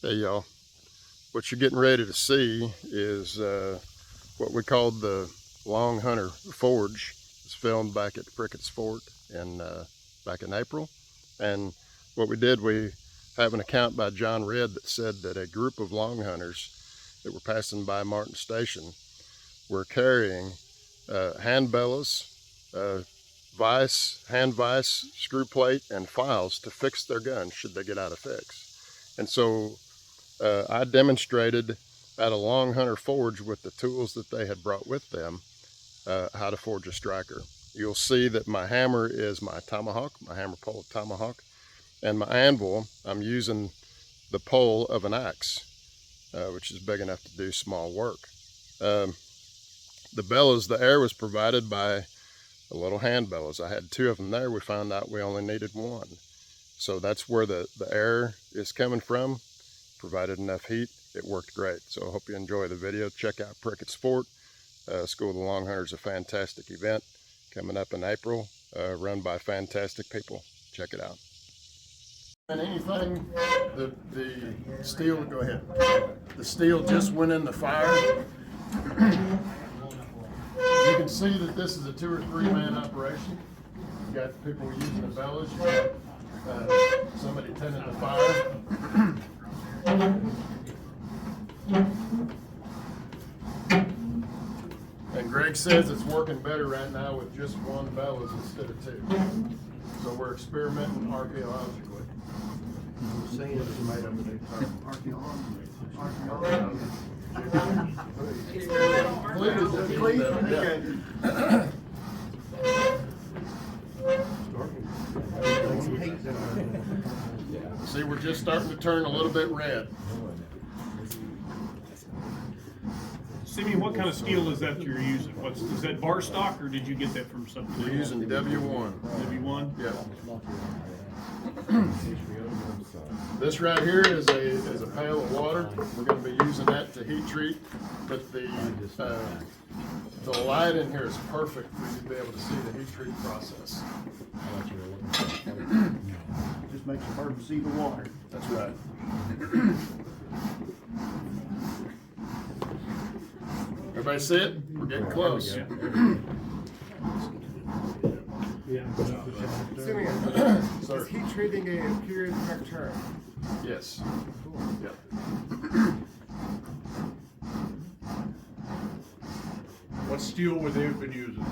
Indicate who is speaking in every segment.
Speaker 1: Hey y'all, what you're getting ready to see is what we called the Longhunter Forge. It's filmed back at Pricketts Fort back in April. And what we did, we have an account by John Redd that said that a group of long hunters that were passing by Martin Station were carrying hand bellows, hand vise, screw plate, and files to fix their guns should they get out of fix. And so I demonstrated at a Longhunter Forge with the tools that they had brought with them how to forge a striker. You'll see that my hammer is my tomahawk, my hammer pole tomahawk, and my anvil, I'm using the pole of an axe, which is big enough to do small work. The bellows, the air was provided by a little hand bellows. I had two of them there. We found out we only needed one. So that's where the air is coming from. Provided enough heat, it worked great. So I hope you enjoy the video. Check out Pricketts Fort. School of the Long Hunters, a fantastic event coming up in April, run by fantastic people. Check it out. And anything, the steel, go ahead. The steel just went in the fire. You can see that this is a 2 or 3 man operation. You got people using the bellows, you got somebody tending the fire. And Greg says it's working better right now with just one bellows instead of 2. So we're experimenting archaeologically.
Speaker 2: Saying it's made up of
Speaker 1: See, we're just starting to turn a little bit red.
Speaker 3: Simeon, what kind of steel is that you're using? Is that bar stock, or did you get that from something?
Speaker 1: We're using W1.
Speaker 3: W1?
Speaker 1: Yeah. This right here is a pail of water. We're going to be using that to heat treat, but the light in here is perfect for you to be able to see the heat treat process.
Speaker 2: Just makes it hard to see the water.
Speaker 1: That's right. Everybody see it? We're getting close.
Speaker 4: Simeon,
Speaker 1: Sir.
Speaker 4: is heat treating a period correct term?
Speaker 1: Yes. Yep.
Speaker 3: What steel would they have been using?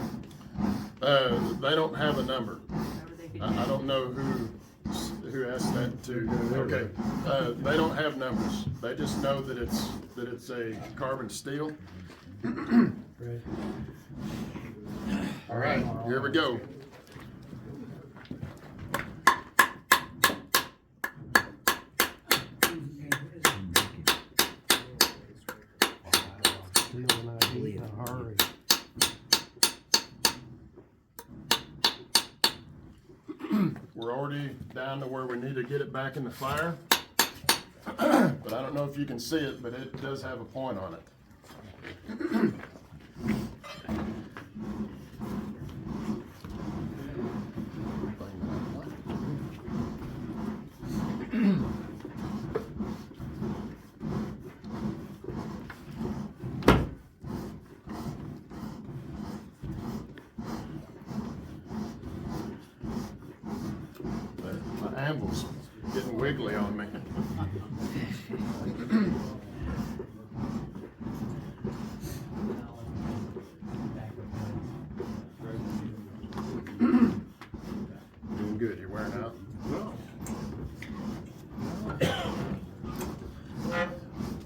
Speaker 1: They don't have a number. I don't know who asked that to. Okay. They don't have numbers. They just know that it's a carbon steel. All right, here we go. We're already down to where we need to get it back in the fire. But I don't know if you can see it, but it does have a point on it. My anvil's getting wiggly on me. Doing good. You're wearing out?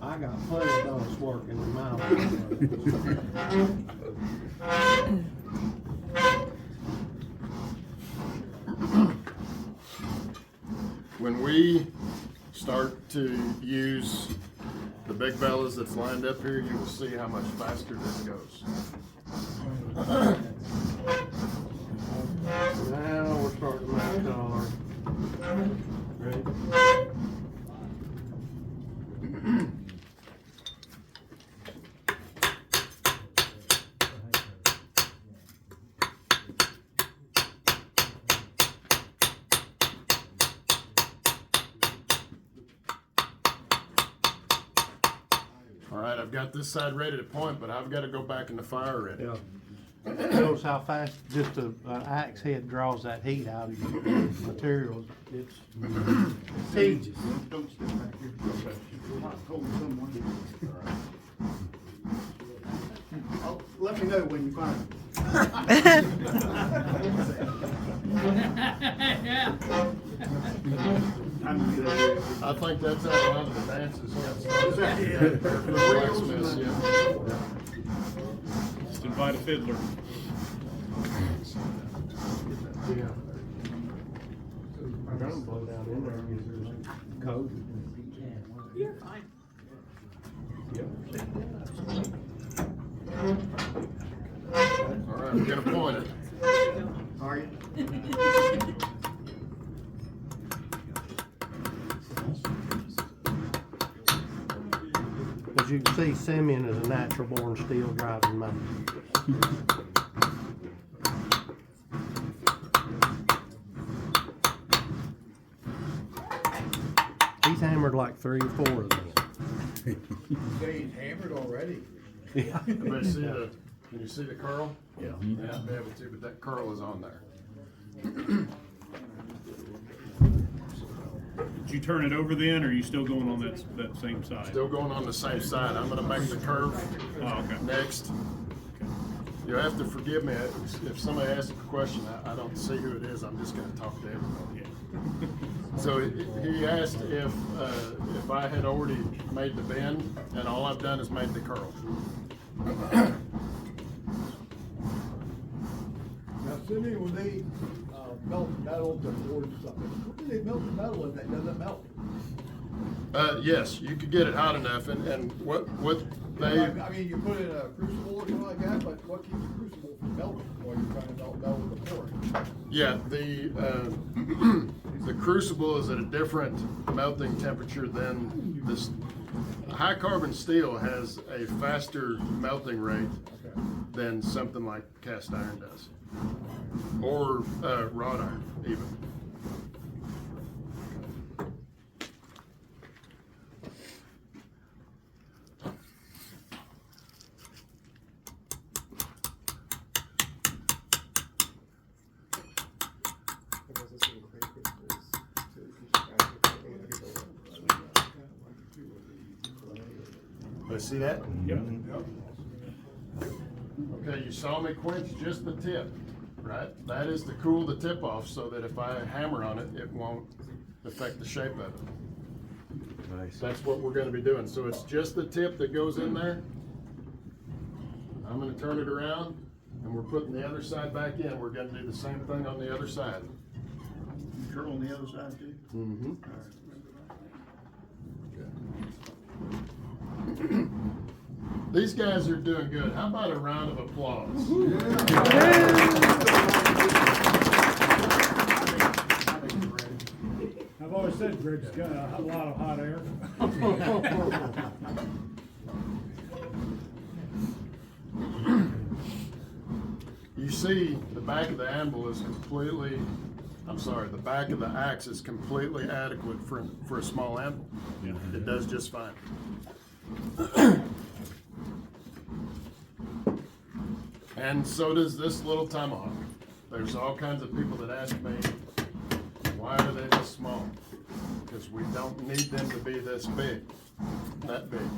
Speaker 2: I got plenty of those working in my life.
Speaker 1: When we start to use the big bellows that's lined up here, you will see how much faster this goes.
Speaker 2: Now we're starting to make color. Ready?
Speaker 1: All right, I've got this side ready to point, but I've got to go back in the fire ready.
Speaker 2: Yeah. Notice how fast just an axe head draws that heat out of your materials. It's
Speaker 4: Pages. Don't step back here. Hot, cold, someone. Oh, let me know when you find it. I'm good.
Speaker 1: I think that's how a lot of the dances got started.
Speaker 4: Yeah.
Speaker 1: The blacksmiths, yeah.
Speaker 3: Just invite a fiddler.
Speaker 2: Yeah. I'm gonna blow down in there and use it code.
Speaker 5: You're fine.
Speaker 1: All right, we're gonna point it.
Speaker 4: Are you?
Speaker 2: As you can see, Simeon is a natural born steel driving man. He's hammered like 3 or 4 of them.
Speaker 4: Say he's hammered already.
Speaker 2: Yeah.
Speaker 1: Everybody see the, can you see the curl?
Speaker 2: Yeah.
Speaker 1: Yeah, I'll be able to, but that curl is on there.
Speaker 3: Did you turn it over then, or are you still going on that same side?
Speaker 1: Still going on the same side. I'm gonna make the curve
Speaker 3: Oh, okay.
Speaker 1: next. You have to forgive me if somebody asks a question, I don't see who it is. I'm just gonna talk to everybody. So he asked if I had already made the bend, and all I've done is made the curl.
Speaker 6: Now, Cindy, when they melt metal to forge something, what do they melt the metal in that doesn't melt?
Speaker 1: Yes, you could get it hot enough, and what they.
Speaker 6: I mean, you put it in a crucible or something like that, but what keeps the crucible from melting while you're trying to melt metal with the forge?
Speaker 1: Yeah, the crucible is at a different melting temperature than this. High carbon steel has a faster melting rate than something like cast iron does, or wrought iron even. See that?
Speaker 3: Yep.
Speaker 1: Okay, you saw me quench just the tip, right? That is to cool the tip off so that if I hammer on it, it won't affect the shape of it. Nice. That's what we're gonna be doing. So it's just the tip that goes in there. I'm gonna turn it around and we're putting the other side back in. We're gonna do the same thing on the other side.
Speaker 4: Curl on the other side too?
Speaker 1: Mm-hmm. These guys are doing good. How about a round of applause?
Speaker 7: I've always said Greg's got a lot of hot air.
Speaker 1: You see, the back of the anvil is completely, the back of the axe is completely adequate for a small anvil.
Speaker 3: Yeah.
Speaker 1: It does just fine. And so does this little tomahawk. There's all kinds of people that ask me, why are they this small? Because we don't need them to be this big, that big,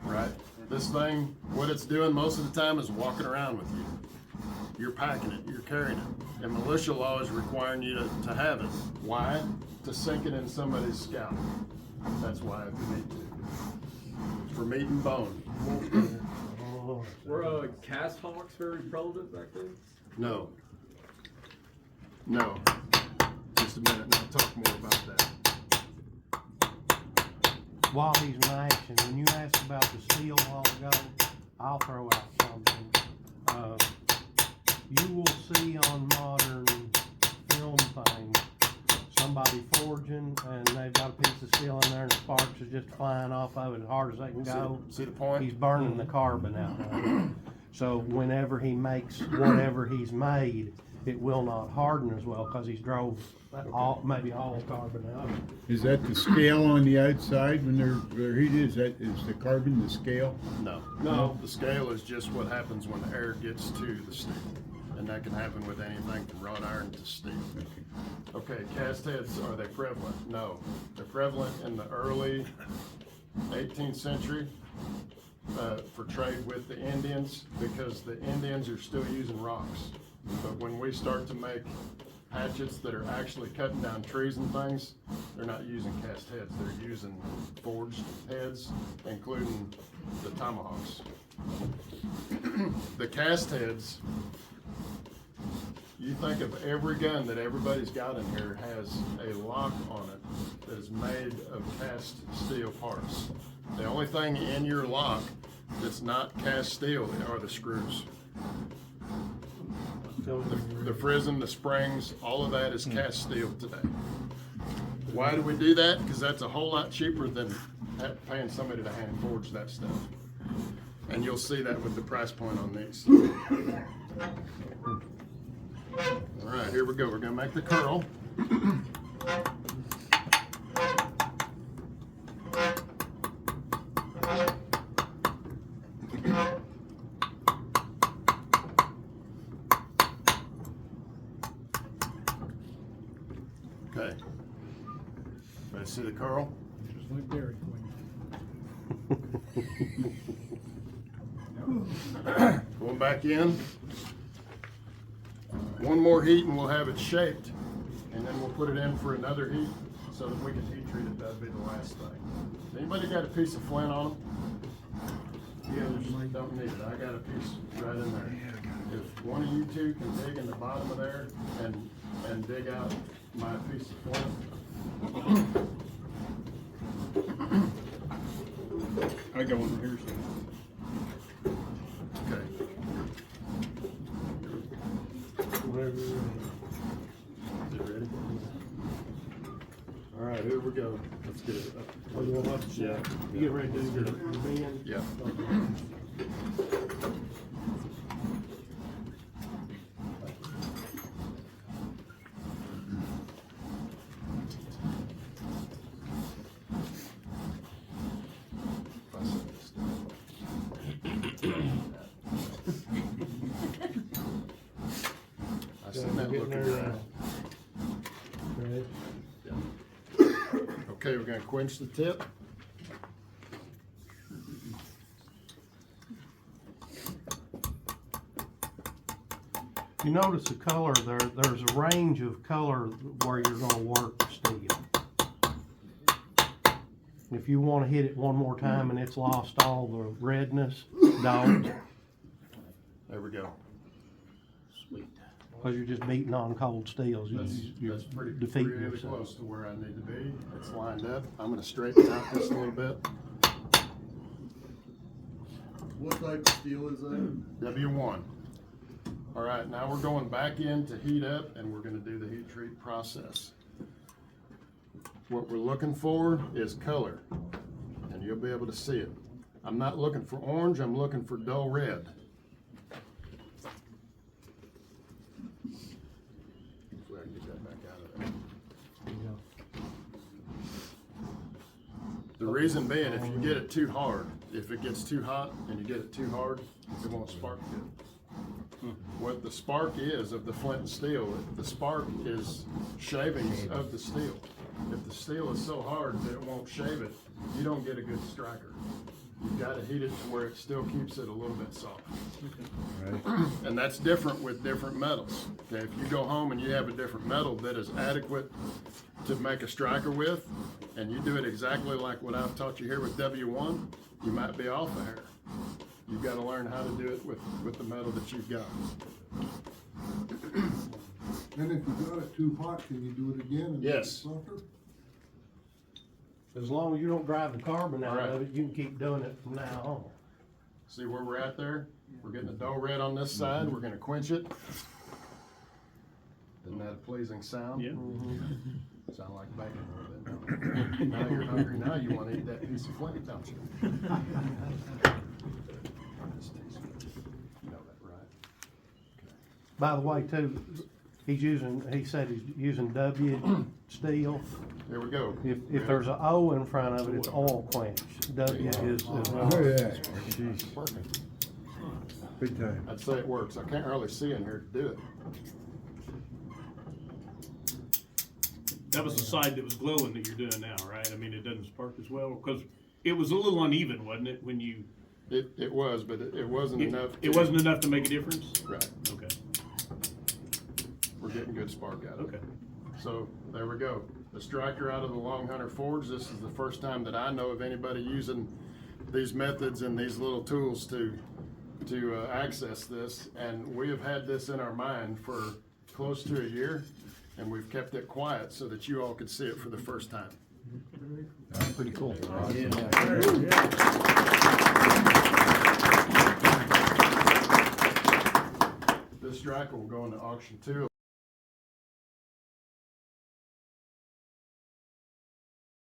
Speaker 1: right? This thing, what it's doing most of the time is walking around with you. You're packing it, you're carrying it. And militia law is requiring you to have it. Why? To sink it in somebody's scalp. That's why if you need to. For meat and bone.
Speaker 8: Were cast hawks very prevalent back then?
Speaker 1: No. No. Just a minute and I'll talk more about that.
Speaker 2: While he's mashing, when you asked about the steel a while ago, I'll throw out something. You will see on modern film things somebody forging and they've got a piece of steel in there and the sparks are just flying off of it as hard as they can go.
Speaker 1: See the point?
Speaker 2: He's burning the carbon out of it. So whenever he makes whatever he's made, it will not harden as well, cause he's drove maybe all carbon out.
Speaker 7: Is that the scale on the outside when they're heated? Is the carbon the scale?
Speaker 1: No.
Speaker 3: No.
Speaker 1: The scale is just what happens when the air gets to the steel. And that can happen with anything from wrought iron to steel. Okay, cast heads, are they prevalent? No. They're prevalent in the early 18th century for trade with the Indians, because the Indians are still using rocks. But when we start to make hatchets that are actually cutting down trees and things, they're not using cast heads, they're using forged heads, including the tomahawks. The cast heads, you think of every gun that everybody's got in here has a lock on it that is made of cast steel parts. The only thing in your lock that's not cast steel are the screws. The frizzen, the springs, all of that is cast steel today. Why do we do that? Because that's a whole lot cheaper than paying somebody to hand forge that stuff. And you'll see that with the price point on these. All right, here we go. We're gonna make the curl. Okay. Ready to see the curl?
Speaker 7: Just like Dairy Queen.
Speaker 1: Going back in. One more heat and we'll have it shaped, and then we'll put it in for another heat so that we can heat treat it. That'll be the last thing. Anybody got a piece of flint on them? Yeah, don't need it. I got a piece right in there. If one of you two can dig in the bottom of there and dig out my piece of flint.
Speaker 3: I got one here, so.
Speaker 1: Okay.
Speaker 2: Whatever you're ready.
Speaker 1: You ready? All right, here we go. Let's get it up.
Speaker 2: Oh, you want us to-
Speaker 1: Yeah.
Speaker 2: You get ready to do the bend?
Speaker 1: Yeah. I seen that
Speaker 2: Getting
Speaker 1: looking
Speaker 2: there,
Speaker 1: around.
Speaker 2: Ready?
Speaker 1: Okay, we're gonna quench the tip.
Speaker 2: You notice the color there, there's a range of color where you're gonna work the steel. If you wanna hit it one more time and it's lost all the redness, don't,
Speaker 1: There we go.
Speaker 2: cause you're just beating on cold steels. You're
Speaker 1: That's pretty
Speaker 2: defeating
Speaker 1: really
Speaker 2: yourself.
Speaker 1: close to where I need to be. It's lined up. I'm gonna straighten out this a little bit.
Speaker 6: What type of steel is that?
Speaker 1: W1. All right, now we're going back in to heat up, and we're gonna do the heat treat process. What we're looking for is color, and you'll be able to see it. I'm not looking for orange, I'm looking for dull red. Hopefully I can get that back out of there. The reason being, if you get it too hard, if it gets too hot and you get it too hard, it won't spark good. What the spark is of the flint and steel, the spark is shavings of the steel. If the steel is so hard that it won't shave it, you don't get a good striker. You've got to heat it to where it still keeps it a little bit soft. And that's different with different metals. Okay, if you go home and you have a different metal that is adequate to make a striker with, and you do it exactly like what I've taught you here with W1, you might be off a hair. You've got to learn how to do it with the metal that you've got.
Speaker 9: And if you got it too hot, can you do it again and make it
Speaker 1: Yes.
Speaker 9: softer?
Speaker 2: As long as you don't drive the carbon out
Speaker 1: Right.
Speaker 2: of it, you can keep doing it from now on.
Speaker 1: See where we're at there? We're getting the dough red on this side. We're gonna quench it. Isn't that a pleasing sound?
Speaker 3: Yeah.
Speaker 1: Sound like bacon a little bit. Now you're hungry. Now you wanna eat that piece of flint, don't you? This tastes good. You know that, right?
Speaker 2: By the way, too, he said he's using W steel.
Speaker 1: There we go.
Speaker 2: If there's an O in front of it, it's oil quenched. W is
Speaker 7: Oh, yeah. Jeez,
Speaker 1: Perfect.
Speaker 7: big time.
Speaker 1: I'd say it works. I can't really see in here to do it.
Speaker 3: That was the side that was glowing that you're doing now, right? I mean, it doesn't spark as well, because it was a little uneven, wasn't it, when you?
Speaker 1: It was, but it wasn't enough.
Speaker 3: It wasn't enough to make a difference?
Speaker 1: Right.
Speaker 3: Okay,
Speaker 1: We're getting good spark out of it.
Speaker 3: okay.
Speaker 1: So there we go. The striker out of the Longhunter Forge. This is the first time that I know of anybody using these methods and these little tools to access this. And we have had this in our mind for close to a year, and we've kept it quiet so that you all could see it for the first time.
Speaker 10: Pretty cool.
Speaker 1: This striker will go into auction too.